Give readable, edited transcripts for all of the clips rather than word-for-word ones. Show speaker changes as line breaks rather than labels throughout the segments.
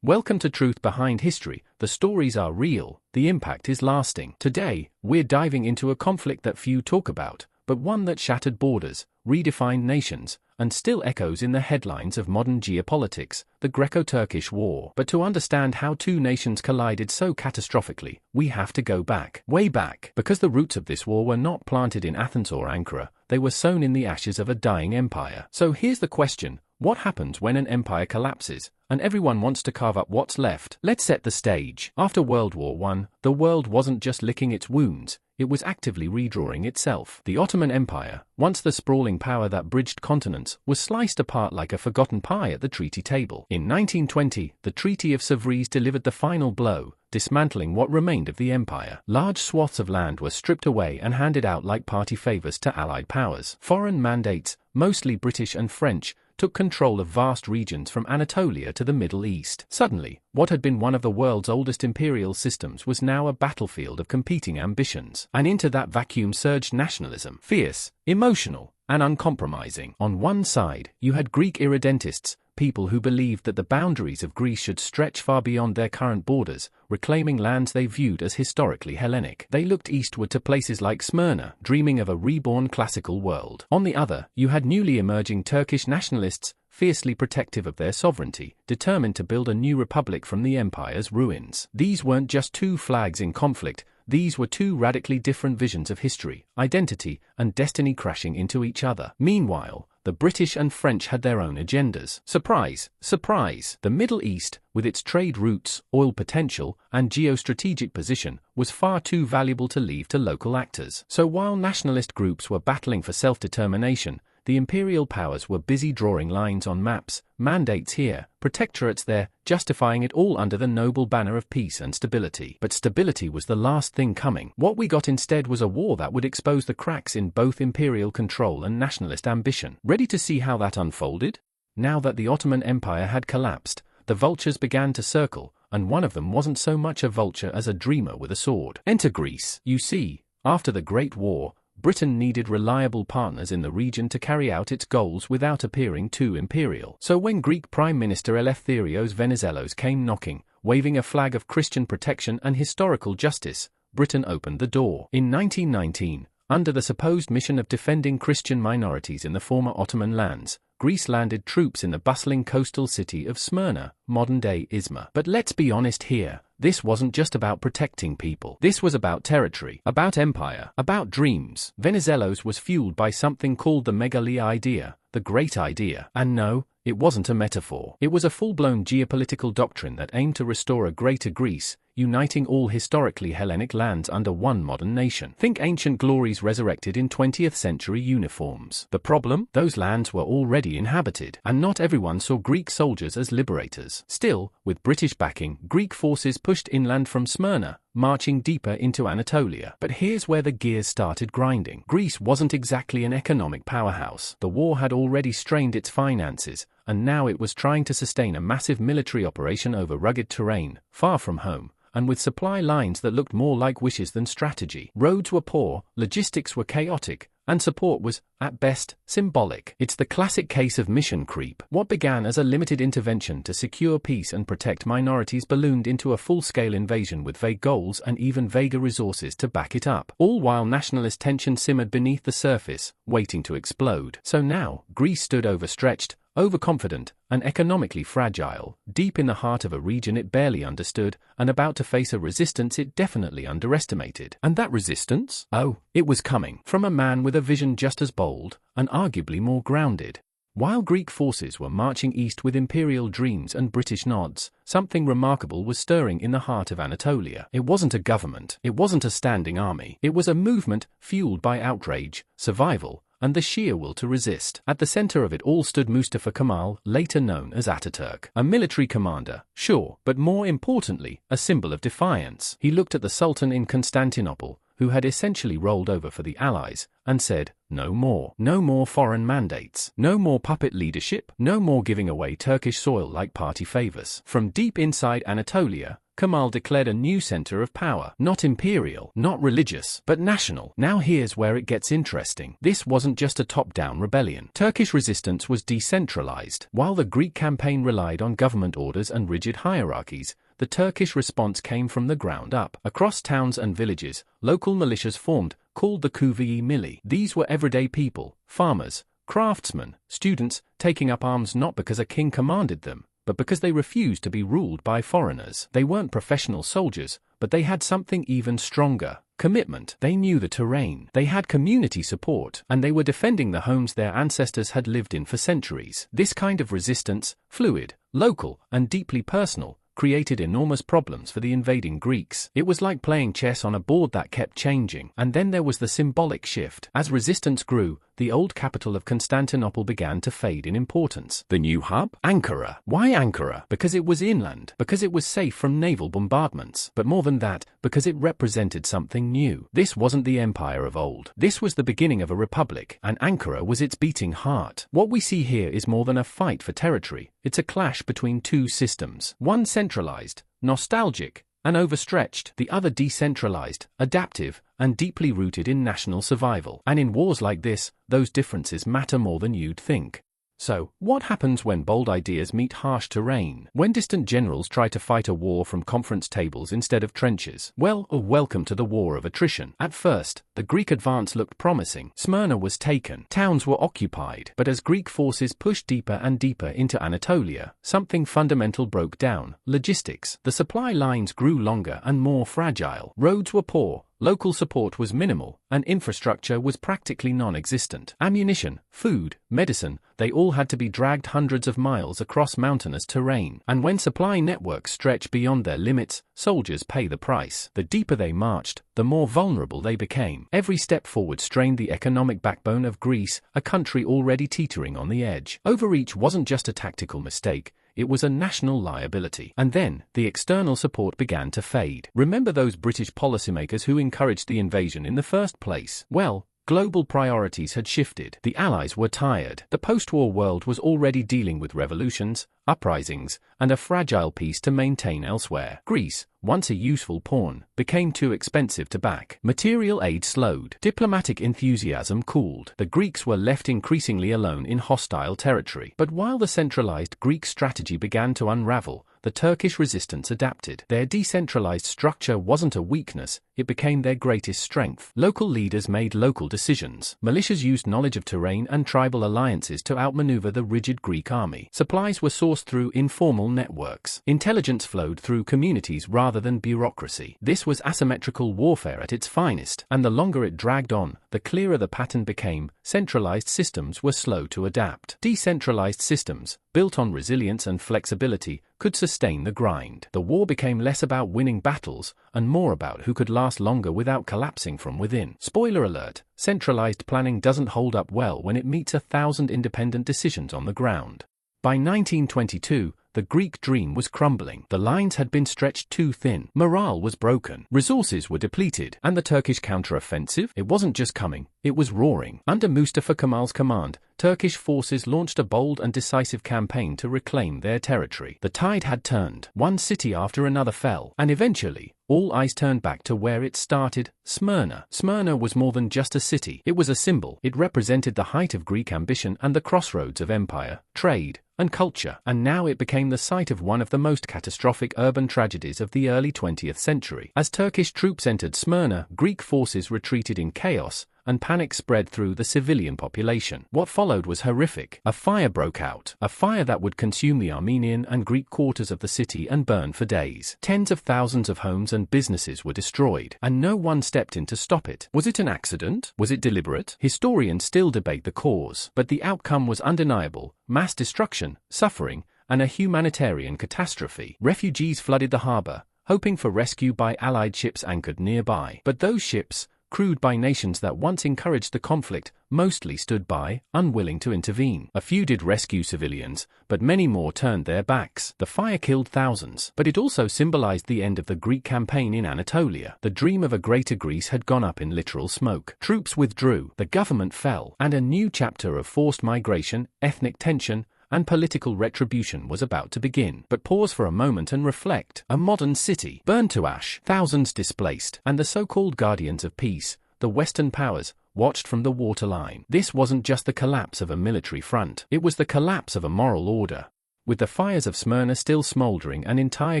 Welcome to Truth Behind History. The stories are real, the impact is lasting. Today, we're diving into a conflict that few talk about, but one that shattered borders, redefined nations, and still echoes in the headlines of modern geopolitics, the Greco-Turkish War. But to understand how two nations collided so catastrophically, we have to go back, way back, because the roots of this war were not planted in Athens or Ankara, they were sown in the ashes of a dying empire. So here's the question: what happens when an empire collapses, and everyone wants to carve up what's left? Let's set the stage. After World War I, the world wasn't just licking its wounds, it was actively redrawing itself. The Ottoman Empire, once the sprawling power that bridged continents, was sliced apart like a forgotten pie at the treaty table. In 1920, the Treaty of Sevres delivered the final blow, dismantling what remained of the empire. Large swaths of land were stripped away and handed out like party favors to Allied powers. Foreign mandates, mostly British and French, took control of vast regions from Anatolia to the Middle East. Suddenly, what had been one of the world's oldest imperial systems was now a battlefield of competing ambitions. And into that vacuum surged nationalism, fierce, emotional, and uncompromising. On one side, you had Greek irredentists, people who believed that the boundaries of Greece should stretch far beyond their current borders, reclaiming lands they viewed as historically Hellenic. They looked eastward to places like Smyrna, dreaming of a reborn classical world. On the other, you had newly emerging Turkish nationalists, fiercely protective of their sovereignty, determined to build a new republic from the empire's ruins. These weren't just two flags in conflict, these were two radically different visions of history, identity, and destiny crashing into each other. Meanwhile, the British and French had their own agendas. Surprise, surprise! The Middle East, with its trade routes, oil potential, and geostrategic position, was far too valuable to leave to local actors. So while nationalist groups were battling for self-determination, the imperial powers were busy drawing lines on maps, mandates here, protectorates there, justifying it all under the noble banner of peace and stability. But stability was the last thing coming. What we got instead was a war that would expose the cracks in both imperial control and nationalist ambition. Ready to see how that unfolded? Now that the Ottoman Empire had collapsed, the vultures began to circle, and one of them wasn't so much a vulture as a dreamer with a sword. Enter Greece. You see, after the Great War, Britain needed reliable partners in the region to carry out its goals without appearing too imperial. So when Greek Prime Minister Eleftherios Venizelos came knocking, waving a flag of Christian protection and historical justice, Britain opened the door. In 1919, under the supposed mission of defending Christian minorities in the former Ottoman lands, Greece landed troops in the bustling coastal city of Smyrna, modern-day Izmir. But let's be honest here, this wasn't just about protecting people. This was about territory, about empire, about dreams. Venizelos was fueled by something called the megali idea, the great idea. And no, it wasn't a metaphor. It was a full-blown geopolitical doctrine that aimed to restore a greater Greece, uniting all historically Hellenic lands under one modern nation. Think ancient glories resurrected in 20th century uniforms. The problem? Those lands were already inhabited, and not everyone saw Greek soldiers as liberators. Still, with British backing, Greek forces pushed inland from Smyrna, marching deeper into Anatolia. But here's where the gears started grinding. Greece wasn't exactly an economic powerhouse. The war had already strained its finances, and now it was trying to sustain a massive military operation over rugged terrain, far from home, and with supply lines that looked more like wishes than strategy. Roads were poor, logistics were chaotic, and support was, at best, symbolic. It's the classic case of mission creep. What began as a limited intervention to secure peace and protect minorities ballooned into a full-scale invasion with vague goals and even vaguer resources to back it up, all while nationalist tension simmered beneath the surface, waiting to explode. So now, Greece stood overstretched, overconfident, and economically fragile, deep in the heart of a region it barely understood, and about to face a resistance it definitely underestimated. And that resistance? Oh, it was coming from a man with a vision just as bold, and arguably more grounded. While Greek forces were marching east with imperial dreams and British nods, something remarkable was stirring in the heart of Anatolia. It wasn't a government, it wasn't a standing army, it was a movement fueled by outrage, survival, and the sheer will to resist. At the center of it all stood Mustafa Kemal, later known as Ataturk. A military commander, sure, but more importantly, a symbol of defiance. He looked at the Sultan in Constantinople, who had essentially rolled over for the Allies, and said, no more. No more foreign mandates. No more puppet leadership. No more giving away Turkish soil like party favors. From deep inside Anatolia, Kemal declared a new center of power. Not imperial, not religious, but national. Now here's where it gets interesting. This wasn't just a top-down rebellion. Turkish resistance was decentralized. While the Greek campaign relied on government orders and rigid hierarchies, the Turkish response came from the ground up. Across towns and villages, local militias formed, called the Kuvii Milli. These were everyday people, farmers, craftsmen, students, taking up arms not because a king commanded them, but because they refused to be ruled by foreigners. They weren't professional soldiers, but they had something even stronger: commitment. They knew the terrain, they had community support, and they were defending the homes their ancestors had lived in for centuries. This kind of resistance, fluid, local, and deeply personal, created enormous problems for the invading Greeks. It was like playing chess on a board that kept changing. And then there was the symbolic shift. As resistance grew, the old capital of Constantinople began to fade in importance. The new hub? Ankara. Why Ankara? Because it was inland, because it was safe from naval bombardments. But more than that, because it represented something new. This wasn't the empire of old. This was the beginning of a republic, and Ankara was its beating heart. What we see here is more than a fight for territory. It's a clash between two systems. One centralized, nostalgic, and overstretched. The other decentralized, adaptive, and deeply rooted in national survival. And in wars like this, those differences matter more than you'd think. So, what happens when bold ideas meet harsh terrain? When distant generals try to fight a war from conference tables instead of trenches? Well, welcome to the war of attrition. At first, the Greek advance looked promising. Smyrna was taken. Towns were occupied. But as Greek forces pushed deeper and deeper into Anatolia, something fundamental broke down: logistics. The supply lines grew longer and more fragile. Roads were poor. Local support was minimal, and infrastructure was practically non-existent. Ammunition, food, medicine, they all had to be dragged hundreds of miles across mountainous terrain. And when supply networks stretch beyond their limits, soldiers pay the price. The deeper they marched, the more vulnerable they became. Every step forward strained the economic backbone of Greece, a country already teetering on the edge. Overreach wasn't just a tactical mistake. It was a national liability. And then, the external support began to fade. Remember those British policymakers who encouraged the invasion in the first place? Well, global priorities had shifted. The Allies were tired. The post-war world was already dealing with revolutions, uprisings, and a fragile peace to maintain elsewhere. Greece, once a useful pawn, became too expensive to back. Material aid slowed. Diplomatic enthusiasm cooled. The Greeks were left increasingly alone in hostile territory. But while the centralized Greek strategy began to unravel, the Turkish resistance adapted. Their decentralized structure wasn't a weakness, it became their greatest strength. Local leaders made local decisions. Militias used knowledge of terrain and tribal alliances to outmaneuver the rigid Greek army. Supplies were sourced through informal networks. Intelligence flowed through communities rather than bureaucracy. This was asymmetrical warfare at its finest, and the longer it dragged on, the clearer the pattern became. Centralized systems were slow to adapt. Decentralized systems, built on resilience and flexibility, could sustain the grind. The war became less about winning battles, and more about who could last longer without collapsing from within. Spoiler alert, centralized planning doesn't hold up well when it meets 1,000 independent decisions on the ground. By 1922, the Greek dream was crumbling. The lines had been stretched too thin. Morale was broken. Resources were depleted. And the Turkish counter-offensive? It wasn't just coming, it was roaring. Under Mustafa Kemal's command, Turkish forces launched a bold and decisive campaign to reclaim their territory. The tide had turned. One city after another fell. And eventually, all eyes turned back to where it started: Smyrna. Smyrna was more than just a city. It was a symbol. It represented the height of Greek ambition and the crossroads of empire, trade, and culture. And now it became the site of one of the most catastrophic urban tragedies of the early 20th century. As Turkish troops entered Smyrna, Greek forces retreated in chaos, and panic spread through the civilian population. What followed was horrific. A fire broke out. A fire that would consume the Armenian and Greek quarters of the city and burn for days. Tens of thousands of homes and businesses were destroyed, and no one stepped in to stop it. Was it an accident? Was it deliberate? Historians still debate the cause, but the outcome was undeniable: mass destruction, suffering, and a humanitarian catastrophe. Refugees flooded the harbor, hoping for rescue by Allied ships anchored nearby. But those ships, crewed by nations that once encouraged the conflict, mostly stood by, unwilling to intervene. A few did rescue civilians, but many more turned their backs. The fire killed thousands, but it also symbolized the end of the Greek campaign in Anatolia. The dream of a greater Greece had gone up in literal smoke. Troops withdrew, the government fell, and a new chapter of forced migration, ethnic tension, and political retribution was about to begin. But pause for a moment and reflect. A modern city, burned to ash, thousands displaced, and the so-called guardians of peace, the Western powers, watched from the waterline. This wasn't just the collapse of a military front, it was the collapse of a moral order. With the fires of Smyrna still smoldering and entire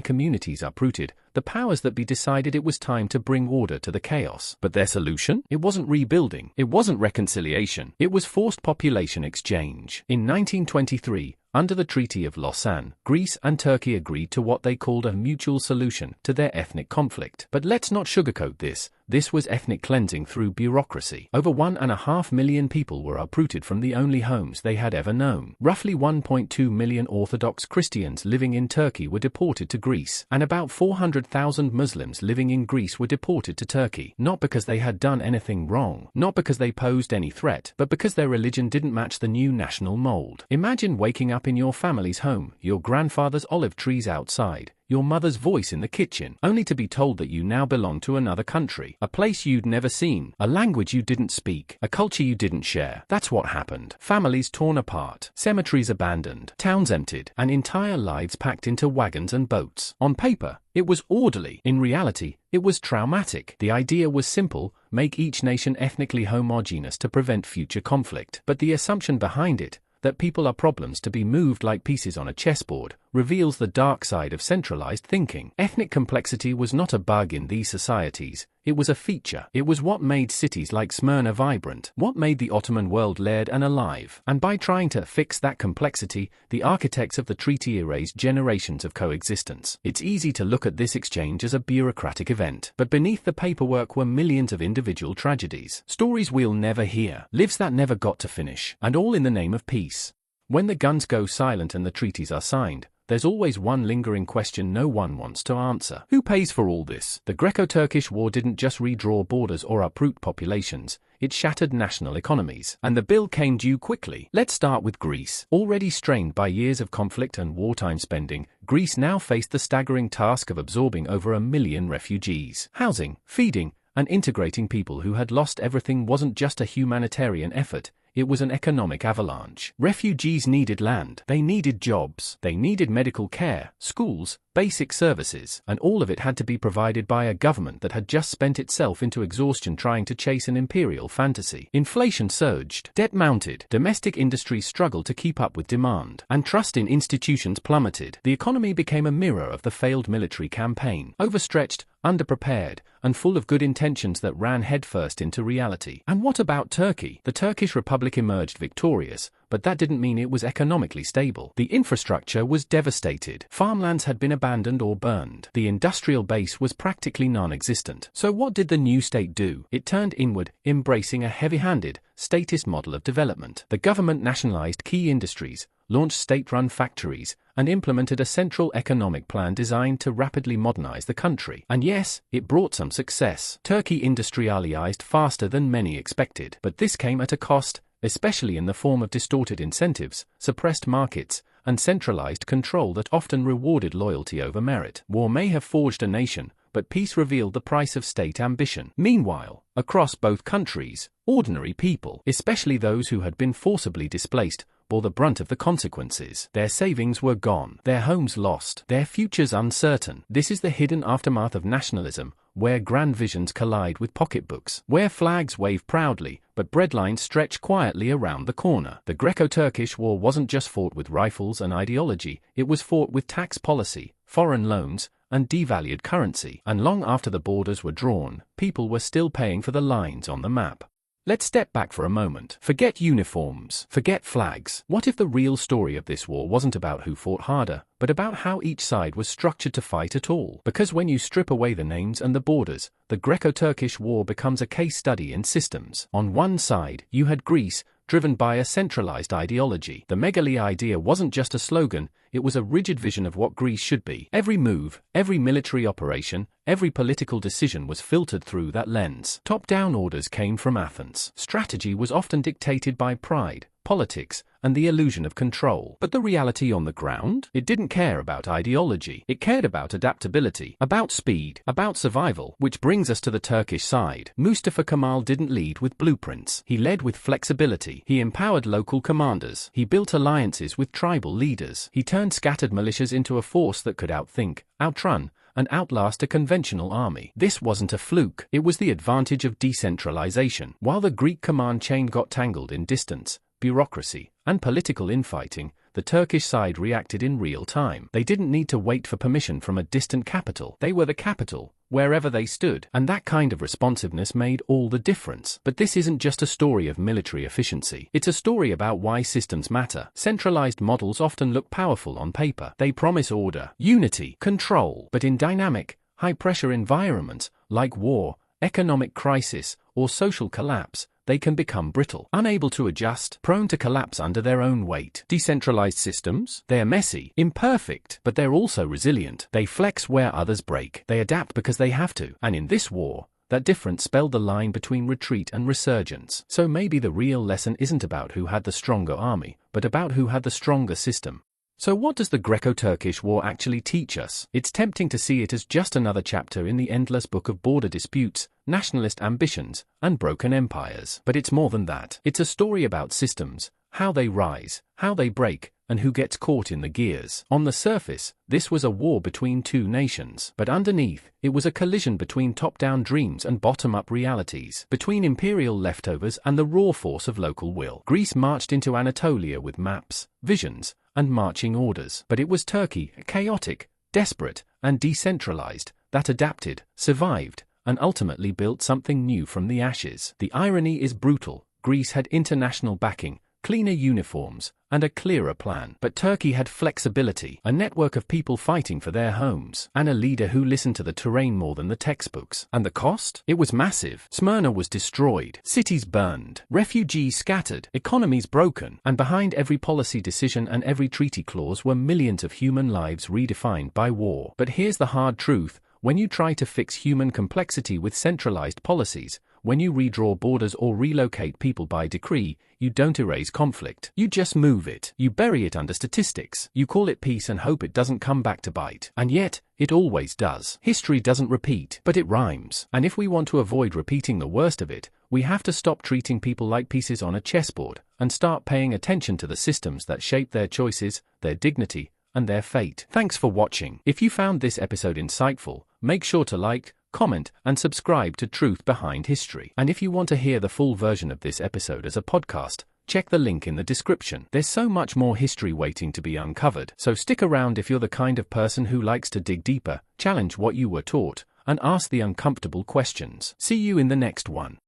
communities uprooted, the powers that be decided it was time to bring order to the chaos. But their solution? It wasn't rebuilding, it wasn't reconciliation, it was forced population exchange. In 1923, under the Treaty of Lausanne, Greece and Turkey agreed to what they called a mutual solution to their ethnic conflict. But let's not sugarcoat this. This was ethnic cleansing through bureaucracy. Over 1.5 million people were uprooted from the only homes they had ever known. Roughly 1.2 million Orthodox Christians living in Turkey were deported to Greece, and about 400,000 Muslims living in Greece were deported to Turkey. Not because they had done anything wrong, not because they posed any threat, but because their religion didn't match the new national mold. Imagine waking up in your family's home, your grandfather's olive trees outside, your mother's voice in the kitchen, only to be told that you now belong to another country, a place you'd never seen, a language you didn't speak, a culture you didn't share. That's what happened. Families torn apart, cemeteries abandoned, towns emptied, and entire lives packed into wagons and boats. On paper, it was orderly. In reality, it was traumatic. The idea was simple: make each nation ethnically homogeneous to prevent future conflict. But the assumption behind it, that people are problems to be moved like pieces on a chessboard, reveals the dark side of centralized thinking. Ethnic complexity was not a bug in these societies, it was a feature. It was what made cities like Smyrna vibrant, what made the Ottoman world layered and alive. And by trying to fix that complexity, the architects of the treaty erased generations of coexistence. It's easy to look at this exchange as a bureaucratic event, but beneath the paperwork were millions of individual tragedies. Stories we'll never hear, lives that never got to finish, and all in the name of peace. When the guns go silent and the treaties are signed, there's always one lingering question no one wants to answer. Who pays for all this? The Greco-Turkish War didn't just redraw borders or uproot populations, it shattered national economies. And the bill came due quickly. Let's start with Greece. Already strained by years of conflict and wartime spending, Greece now faced the staggering task of absorbing over 1 million refugees. Housing, feeding, and integrating people who had lost everything wasn't just a humanitarian effort, it was an economic avalanche. Refugees needed land, they needed jobs, they needed medical care, schools, basic services, and all of it had to be provided by a government that had just spent itself into exhaustion trying to chase an imperial fantasy. Inflation surged, debt mounted, domestic industries struggled to keep up with demand, and trust in institutions plummeted. The economy became a mirror of the failed military campaign, overstretched, underprepared, and full of good intentions that ran headfirst into reality. And what about Turkey? The Turkish Republic emerged victorious, but that didn't mean it was economically stable. The infrastructure was devastated. Farmlands had been abandoned or burned. The industrial base was practically non-existent. So what did the new state do? It turned inward, embracing a heavy-handed, statist model of development. The government nationalized key industries, launched state-run factories, and implemented a central economic plan designed to rapidly modernize the country. And yes, it brought some success. Turkey industrialized faster than many expected. But this came at a cost, especially in the form of distorted incentives, suppressed markets, and centralized control that often rewarded loyalty over merit. War may have forged a nation, but peace revealed the price of state ambition. Meanwhile, across both countries, ordinary people, especially those who had been forcibly displaced, bore the brunt of the consequences. Their savings were gone, their homes lost, their futures uncertain. This is the hidden aftermath of nationalism, where grand visions collide with pocketbooks, where flags wave proudly, but breadlines stretch quietly around the corner. The Greco-Turkish War wasn't just fought with rifles and ideology, it was fought with tax policy, foreign loans, and devalued currency. And long after the borders were drawn, people were still paying for the lines on the map. Let's step back for a moment. Forget uniforms, forget flags. What if the real story of this war wasn't about who fought harder, but about how each side was structured to fight at all? Because when you strip away the names and the borders, the Greco-Turkish War becomes a case study in systems. On one side, you had Greece, driven by a centralized ideology. The Megali idea wasn't just a slogan, it was a rigid vision of what Greece should be. Every move, every military operation, every political decision was filtered through that lens. Top-down orders came from Athens. Strategy was often dictated by pride, politics, and the illusion of control. But the reality on the ground? It didn't care about ideology. It cared about adaptability, about speed, about survival. Which brings us to the Turkish side. Mustafa Kemal didn't lead with blueprints. He led with flexibility. He empowered local commanders. He built alliances with tribal leaders. He turned scattered militias into a force that could outthink, outrun, and outlast a conventional army. This wasn't a fluke. It was the advantage of decentralization. While the Greek command chain got tangled in distance, bureaucracy, and political infighting, the Turkish side reacted in real time. They didn't need to wait for permission from a distant capital. They were the capital, wherever they stood, and that kind of responsiveness made all the difference. But this isn't just a story of military efficiency. It's a story about why systems matter. Centralized models often look powerful on paper. They promise order, unity, control. But in dynamic, high-pressure environments, like war, economic crisis, or social collapse, they can become brittle, unable to adjust, prone to collapse under their own weight. Decentralized systems? They're messy, imperfect, but they're also resilient. They flex where others break. They adapt because they have to. And in this war, that difference spelled the line between retreat and resurgence. So maybe the real lesson isn't about who had the stronger army, but about who had the stronger system. So what does the Greco-Turkish War actually teach us? It's tempting to see it as just another chapter in the endless book of border disputes, nationalist ambitions, and broken empires. But it's more than that. It's a story about systems, how they rise, how they break, and who gets caught in the gears. On the surface, this was a war between two nations. But underneath, it was a collision between top-down dreams and bottom-up realities, between imperial leftovers and the raw force of local will. Greece marched into Anatolia with maps, visions, and marching orders. But it was Turkey, chaotic, desperate, and decentralized, that adapted, survived, and ultimately built something new from the ashes. The irony is brutal. Greece had international backing, cleaner uniforms, and a clearer plan. But Turkey had flexibility, a network of people fighting for their homes, and a leader who listened to the terrain more than the textbooks. And the cost? It was massive. Smyrna was destroyed, cities burned, refugees scattered, economies broken, and behind every policy decision and every treaty clause were millions of human lives redefined by war. But here's the hard truth. When you try to fix human complexity with centralized policies, when you redraw borders or relocate people by decree, you don't erase conflict. You just move it. You bury it under statistics. You call it peace and hope it doesn't come back to bite. And yet, it always does. History doesn't repeat, but it rhymes. And if we want to avoid repeating the worst of it, we have to stop treating people like pieces on a chessboard and start paying attention to the systems that shape their choices, their dignity, and their fate. Thanks for watching. If you found this episode insightful, make sure to like, comment, and subscribe to Truth Behind History. And if you want to hear the full version of this episode as a podcast, check the link in the description. There's so much more history waiting to be uncovered, so stick around if you're the kind of person who likes to dig deeper, challenge what you were taught, and ask the uncomfortable questions. See you in the next one.